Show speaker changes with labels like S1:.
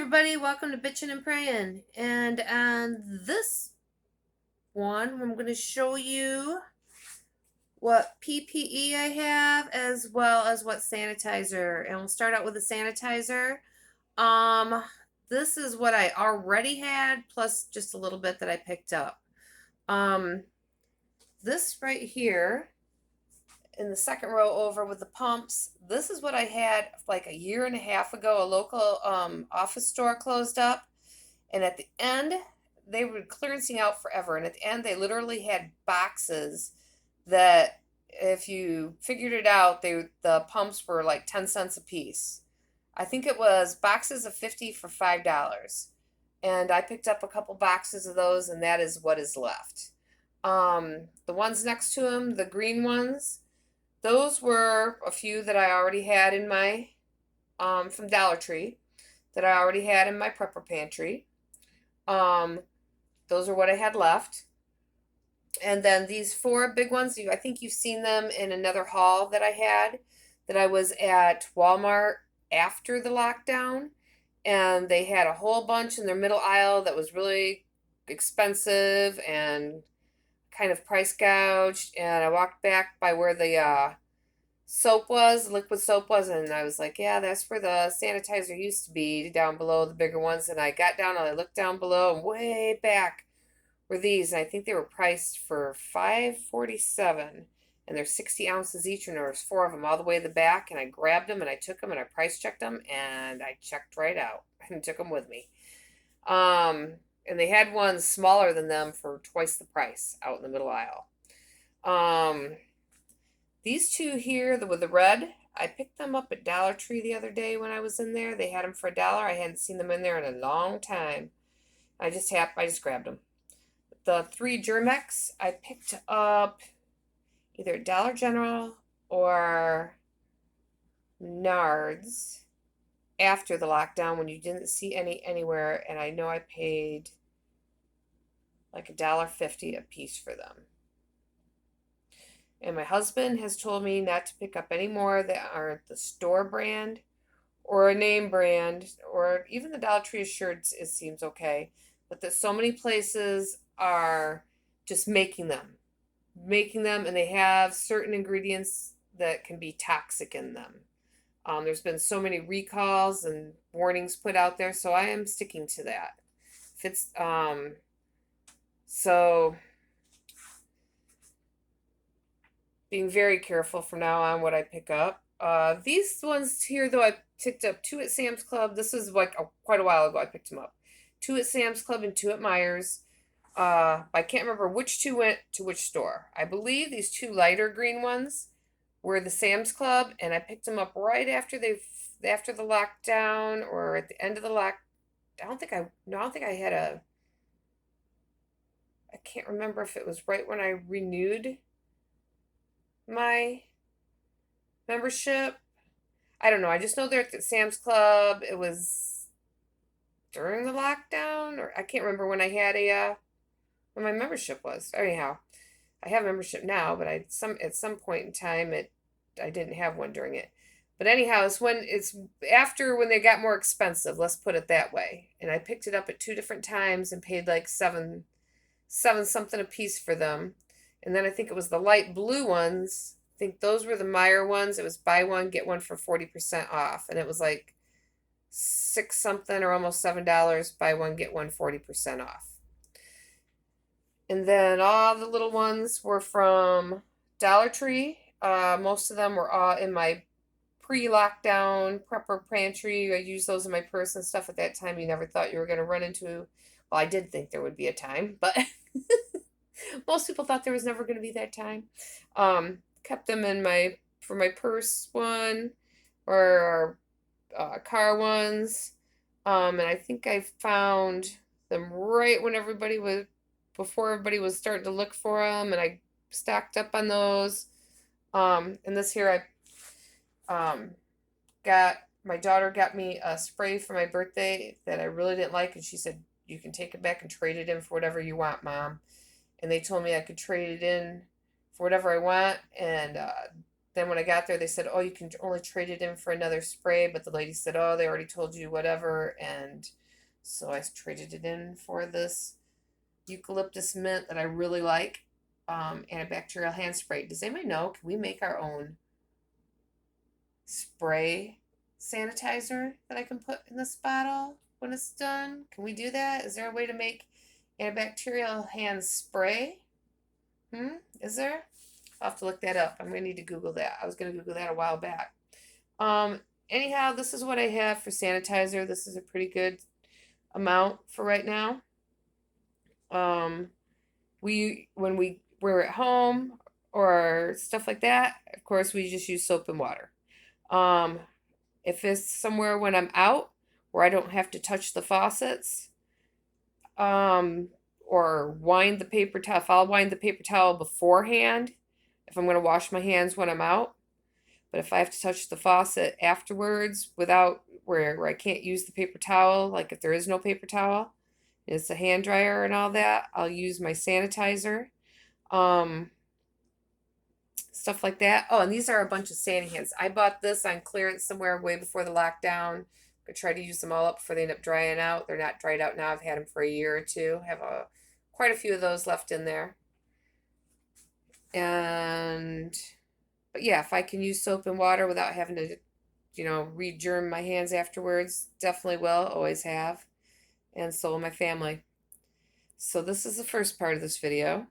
S1: everybody, welcome to Bitchin' and Praying. And on this one, I'm going to show you what PPE I have as well as what sanitizer. And we'll start out with the sanitizer. Um, this is what I already had, plus just a little bit that I picked up. This right here in the second row over with the pumps, this is what I had like a year and a half ago. A local office store closed up, and at the end they were clearancing out forever, and at the end they literally had boxes that if you figured it out, the pumps were like 10 cents a piece. I think it was boxes of 50 for $5, and I picked up a couple boxes of those, and that is what is left. The ones next to them, the green ones, those were a few that I already had in my from Dollar Tree, that I already had in my prepper pantry. Those are what I had left. And then these four big ones, I think you've seen them in another haul that I had, that I was at Walmart after the lockdown, and they had a whole bunch in their middle aisle that was really expensive and kind of price gouged. And I walked back by where the soap was, liquid soap was, and I was like, yeah, that's where the sanitizer used to be, down below the bigger ones. And I got down and I looked down below, and way back were these, and I think they were priced for $5.47, and they're 60 ounces each, and there was four of them all the way to the back. And I grabbed them and I took them and I price checked them, and I checked right out and took them with me. And they had ones smaller than them for twice the price out in the middle aisle. These two here, with the red, I picked them up at Dollar Tree the other day when I was in there. They had them for $1. I hadn't seen them in there in a long time. I just grabbed them. The three Germex I picked up either at Dollar General or Nards after the lockdown when you didn't see any anywhere, and I know I paid like $1.50 a piece for them. And my husband has told me not to pick up any more that aren't the store brand or a name brand, or even the Dollar Tree shirts. It seems okay, but that so many places are just making them, and they have certain ingredients that can be toxic in them. There's been so many recalls and warnings put out there, so I am sticking to that. If it's so being very careful from now on what I pick up. These ones here, though, I picked up two at Sam's Club. This is like quite a while ago I picked them up. Two at Sam's Club and two at Meijer's. I can't remember which two went to which store. I believe these two lighter green ones were the Sam's Club, and I picked them up right after the lockdown, or at the end of the lock. I don't think I had a. I can't remember if it was right when I renewed my membership. I don't know. I just know they're at the Sam's Club. It was during the lockdown, or I can't remember when I had when my membership was. Anyhow, I have membership now, but at some point in time I didn't have one during it. But anyhow, it's after when they got more expensive, let's put it that way. And I picked it up at two different times and paid like seven something a piece for them. And then I think it was the light blue ones. I think those were the Meijer ones. It was buy one, get one for 40% off. And it was like $6 something or almost $7, buy one, get one 40% off. And then all the little ones were from Dollar Tree. Most of them were all in my pre-lockdown prepper pantry. I used those in my purse and stuff at that time. You never thought you were going to run into. Well, I did think there would be a time, but most people thought there was never going to be that time. Kept them in for my purse one, or car ones. And I think I found them right when before everybody was starting to look for them, and I stocked up on those. And this here, my daughter got me a spray for my birthday that I really didn't like, and she said, you can take it back and trade it in for whatever you want, Mom. And they told me I could trade it in for whatever I want, and then when I got there, they said, "Oh, you can only trade it in for another spray." But the lady said, "Oh, they already told you whatever," and so I traded it in for this eucalyptus mint that I really like, antibacterial hand spray. Does anybody know? Can we make our own spray sanitizer that I can put in this bottle when it's done? Can we do that? Is there a way to make antibacterial hand spray? Is there? I'll have to look that up. I'm gonna need to Google that. I was gonna Google that a while back. Um, Anyhow, this is what I have for sanitizer. This is a pretty good amount for right now. Um, when we're at home or stuff like that, of course, we just use soap and water. Um, if it's somewhere when I'm out where I don't have to touch the faucets, um, or wind the paper towel, if I'll wind the paper towel beforehand, if I'm going to wash my hands when I'm out. But if I have to touch the faucet afterwards without where I can't use the paper towel, like if there is no paper towel, and it's a hand dryer and all that, I'll use my sanitizer. Um, Stuff like that. Oh, and these are a bunch of sanding hands. I bought this on clearance somewhere way before the lockdown. I try to use them all up before they end up drying out. They're not dried out now. I've had them for a year or two. I have quite a few of those left in there. And but yeah, if I can use soap and water without having to, re-germ my hands afterwards, definitely will. Always have. And so will my family. So this is the first part of this video.